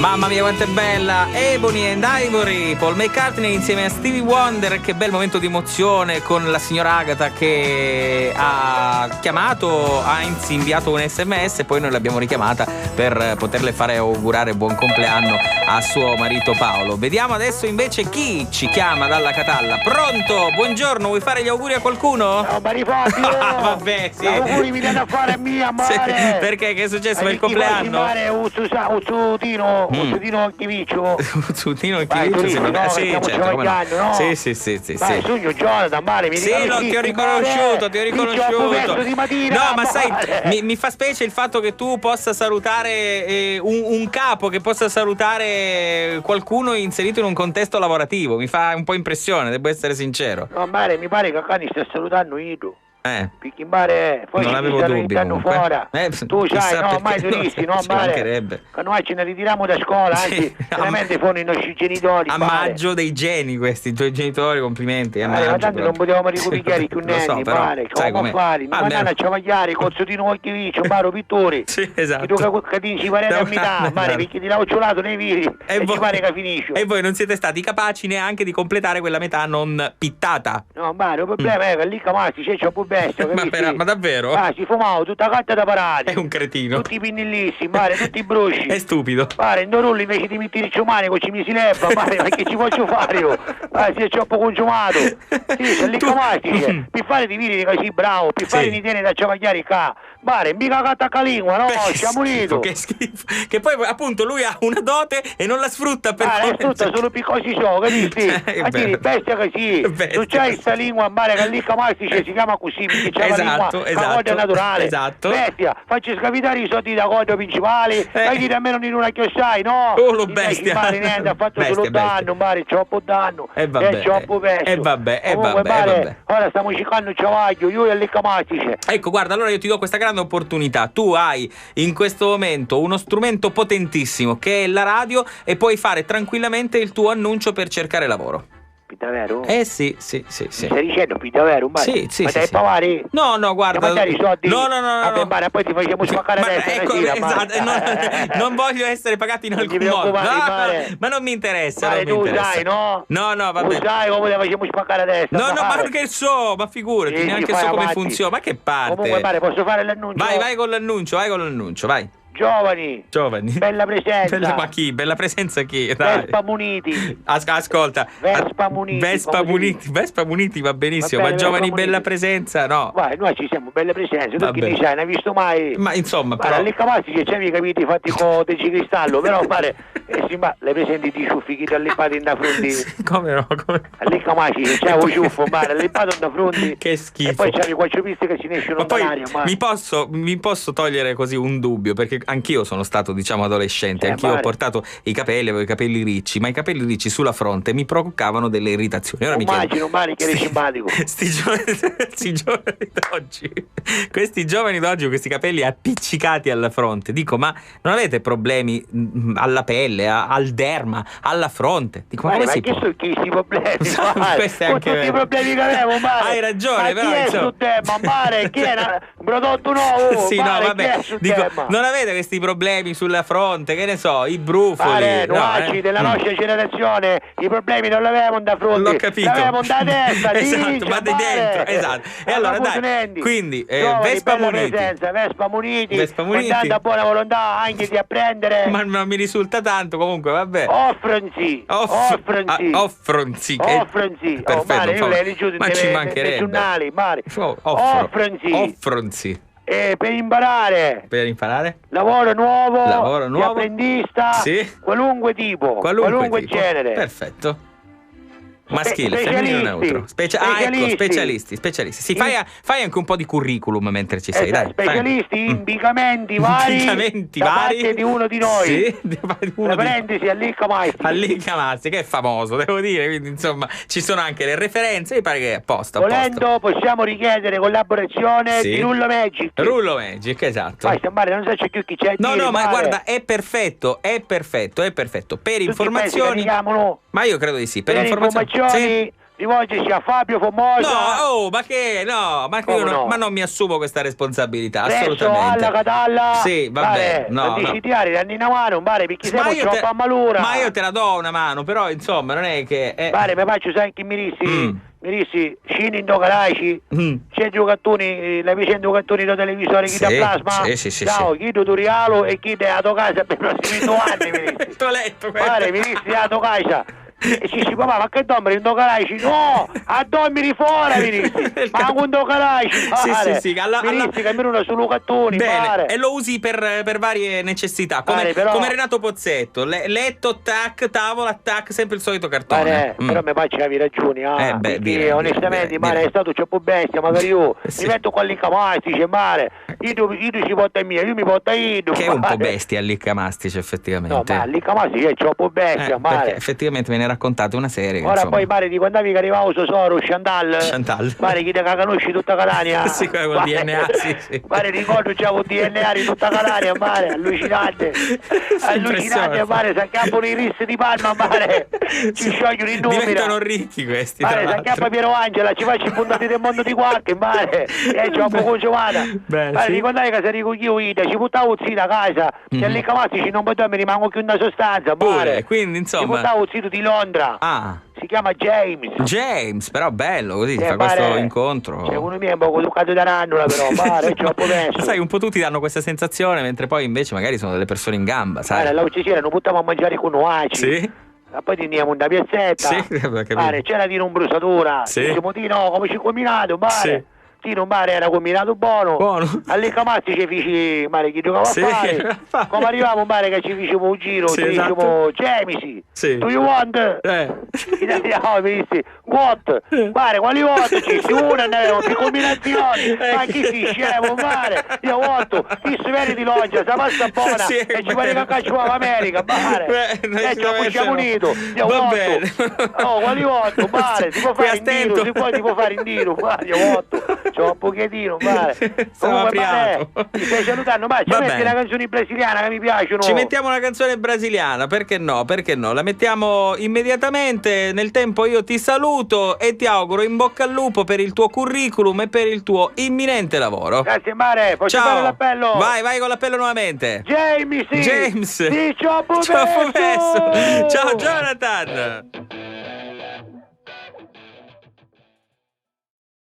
Mamma mia quanto è bella. Ebony and Ivory, Paul McCartney insieme a Stevie Wonder. Che bel momento di emozione con la signora Agata che ha chiamato, ha inviato un SMS e poi noi l'abbiamo richiamata per poterle fare augurare buon compleanno a suo marito Paolo. Vediamo adesso invece chi ci chiama dalla Catalla. Pronto? Buongiorno, vuoi fare gli auguri a qualcuno? Ciao Marifabio. Vabbè, sì. Gli auguri mi danno a fare a mia mare. Sì, perché? Che è successo per il compleanno? Uzzutino Chiviccio. Uzzutino Chiviccio, no, sì, certo, come no. no? Sì. Vai, Sogno Jonathan, mare, mi sì, ti ho riconosciuto. Di mattina, no, ma sai, mi fa specie il fatto che tu possa salutare un capo, che possa salutare qualcuno inserito in un contesto lavorativo. Mi fa un po' impressione, devo essere sincero. No, mare, mi pare che Cani stia salutando Ido. Perché in mare poi non avevo dubbi tu sai, no, mai turisti, no, mare che noi ce ne ritiriamo da scuola, anzi veramente fanno i nostri genitori a maggio dei geni questi, i tuoi genitori, complimenti a maggio, ma tanto non potevamo recuperare più nenni, mare, come fare, ma non a ciavagliare, Cozzotino Occhiviccio, Maro Pittori sì, esatto, tu che ti ci pare a metà, mare, perché ti l'ho ciolato nei viri e ci pare che finisce. E voi non siete stati capaci neanche di completare quella metà non pittata. No, mare, il problema è che lì Camasti c'è un po' bestia, ma davvero? Si fumava tutta carta da parate. È un cretino. Tutti i pinnellissimi, mare, tutti i brusci. È stupido. Mare, in Dorulli invece di mettere i umani con ci mi si leva, mare, ma che ci posso fare io? Si è troppo consumato. Sì, c'è lì Camastice. Per fare di viri così bravo, per fare di tiene da ciavagliare qua. Mare, mica cattacca lingua, no? Siamo uniti. Che schifo. Che poi appunto lui ha una dote e non la sfrutta per la sfrutta solo per così so, capisci? A dire bestia così. Tu c'hai questa lingua, mare, che lì Camastice si chiama così, perché c'è la coda naturale. Esatto. Bestia, facci scapitare i soldi da coda principali, fai dire almeno di una che sai, no? Lo bestia. Mare, niente, ha fatto solo danno, mare, troppo danno. E troppo pesto. E vabbè. Ora stiamo cercando il ciavaglio, io e lì Camastice. Ecco, guarda, allora io ti do questa grande opportunità. Tu hai in questo momento uno strumento potentissimo che è la radio e puoi fare tranquillamente il tuo annuncio per cercare lavoro. Davvero? Sì. Stai dicendo davvero? Sì. Ma dai pavare? No, guarda. I soldi? No. Vabbè, poi ti facciamo spaccare adesso. Ecco, esatto, non voglio essere pagato in alcun modo. Ma non mi interessa. Mare, tu sai, no? No, vabbè. Tu sai come ti facciamo spaccare adesso? No, ma che so, ma figurati, neanche so come funziona. Ma che parte? Comunque, pare, posso fare l'annuncio? Vai con l'annuncio, vai. Giovani, bella presenza. Ma chi? Bella presenza chi? Dai. Vespa Muniti. Ascolta. Vespa Muniti va benissimo, ma giovani bella presenza no. Vai, noi ci siamo belle presenze, tu che ne sai, ne hai visto mai? Ma insomma, però lì Cavazzi che c'è mica capiti fatti con del cristallo, però pare ma le presenti di ciuffi chi ti ha lippato in da fronti. Come no? Lì Cavazzi che c'è un ciuffo, mare, lippato in da fronti. Che schifo. E poi c'è i quattro piste che si ne escono dall'aria, mi posso togliere così un dubbio, perché anch'io sono stato, diciamo, adolescente, anch'io ho portato i capelli, avevo i capelli ricci, ma i capelli ricci sulla fronte mi provocavano delle irritazioni. Ora immagino, Mari, che eri simpatico. Questi giovani d'oggi con questi capelli appiccicati alla fronte, dico, ma non avete problemi alla pelle, al derma, alla fronte? Dico, ma come si può? Ma che sono questi problemi? Con tutti i problemi che avevo, Mare. Hai ragione, però chi è sul tema, Mare? Chi è un prodotto nuovo? Sì, Mare, no, vabbè, dico, non avete questi problemi sulla fronte, che ne so, i brufoli, della nostra generazione i problemi non l'avevamo da fronte, l'ho capito, l'avevamo da testa. Esatto, ma di dentro, esatto. E allora dai, quindi Vespa Muniti, con tanta buona volontà anche di apprendere, ma non mi risulta tanto, comunque vabbè. Offronzi. Perfetto, ma ci mancherebbe. Offronzi. Per imparare lavoro nuovo, di apprendista, qualunque tipo, qualunque genere. Perfetto. Maschile, femminile, neutro. Specialisti. Sì, fai anche un po' di curriculum mentre ci sei, dai. Specialisti in bicamenti vari da parte di uno di noi. Sì, la parentesi Allicamasti, che è famoso, devo dire, quindi insomma ci sono anche le referenze, mi pare che è apposta. Volendo possiamo richiedere collaborazione di Rullo Magic. Esatto. Vai, non so c'è più chi c'è. No, ma guarda, è perfetto. Per informazioni. Ma io credo di sì, per informazioni rivolgersi a Fabio Formosa. No, ma che? No, ma, ma non mi assumo questa responsabilità, assolutamente. Alla Catalla. Sì, vabbè, no. Non dici tirare, danni una mano, perché siamo troppo a malura. Ma io te la do una mano, però insomma non è che... mi faccio, sai che mi rissi, scini in dogaraici, c'è giocatori, le vicende giocatori da televisore, chi da plasma, ciao, chi da Turialo e chi da tua casa per i prossimi 2 anni, mi rissi. T'ho letto questo. Mi rissi a tua casa. E ci papà, ma che dormi in dogaraici? No, a dormire fuori, mi rissi. Ma con dogaraici, sì, mi rissi che almeno solo cattoni. Bene, e lo usi per varie necessità, come Renato Pozzetto, letto, tac, tavola, tac, sempre il solito cartone. Però mi faccio capire ragioni, perché onestamente, è stato troppo bestia, magari io mi metto con l'incamastice, io ci porta mia, io mi porta io. Che è un po' bestia all'incamastica, effettivamente. No, ma l'incamastice è troppo bestia, perché effettivamente me ne raccontate una serie. Ora insomma. poi di quando che arrivavo Sosoro, Chantal. Chi te conosci tutta Catania. Sì, con il DNA, sì. Ricordo già con DNA di tutta Catania, allucinante. Allucinante, si accappano i rissi di Palma, ci sciogliono i numeri. Diventano ricchi questi. Si acchiappa Piero Angela, ci faccio i puntati del mondo di qualche, e ci ho un po' consumata. Ricordate che se ricoglievo ci buttavo zitto a casa, se lì camastici non potevo, mi rimango più una sostanza, quindi insomma. Ci buttavo zitto di Londra. Si chiama James, però bello così, si fa questo incontro. C'è uno mio un po' educato da Randola, però, è troppo messo. Sai, un po' tutti danno questa sensazione, mentre poi invece magari sono delle persone in gamba, sai? La uccisiera non buttiamo a mangiare con noi. Sì. E poi teniamo una piazzetta. Sì, c'era di non brusatura. Sì. Diciamo no, come ci combinato, Sì. Tino era combinato buono. Alle Camazzi ci feci chi giocava a fare. Come arrivavamo che ci facevamo un giro, ci dicevamo Jamisi. Do you want? Mi dissi what? Quali what? Ci si una ne avevamo più combinazioni. Ma chi si scemo io what? Chi si vede di Loggia, sta passa buona e ci pare che cacciava America, e ci abbiamo unito. Io va bene. Quali what? Si può fare in tiro, si può fare in tiro, c'ho un pochettino, comunque ti stai salutando, ci metti una canzone brasiliana che mi piacciono. Ci mettiamo una canzone brasiliana, perché no? La mettiamo immediatamente. Nel tempo io ti saluto e ti auguro in bocca al lupo per il tuo curriculum e per il tuo imminente lavoro. Grazie Mare, posso fare l'appello? Vai con l'appello nuovamente. James. Ciao Jonathan.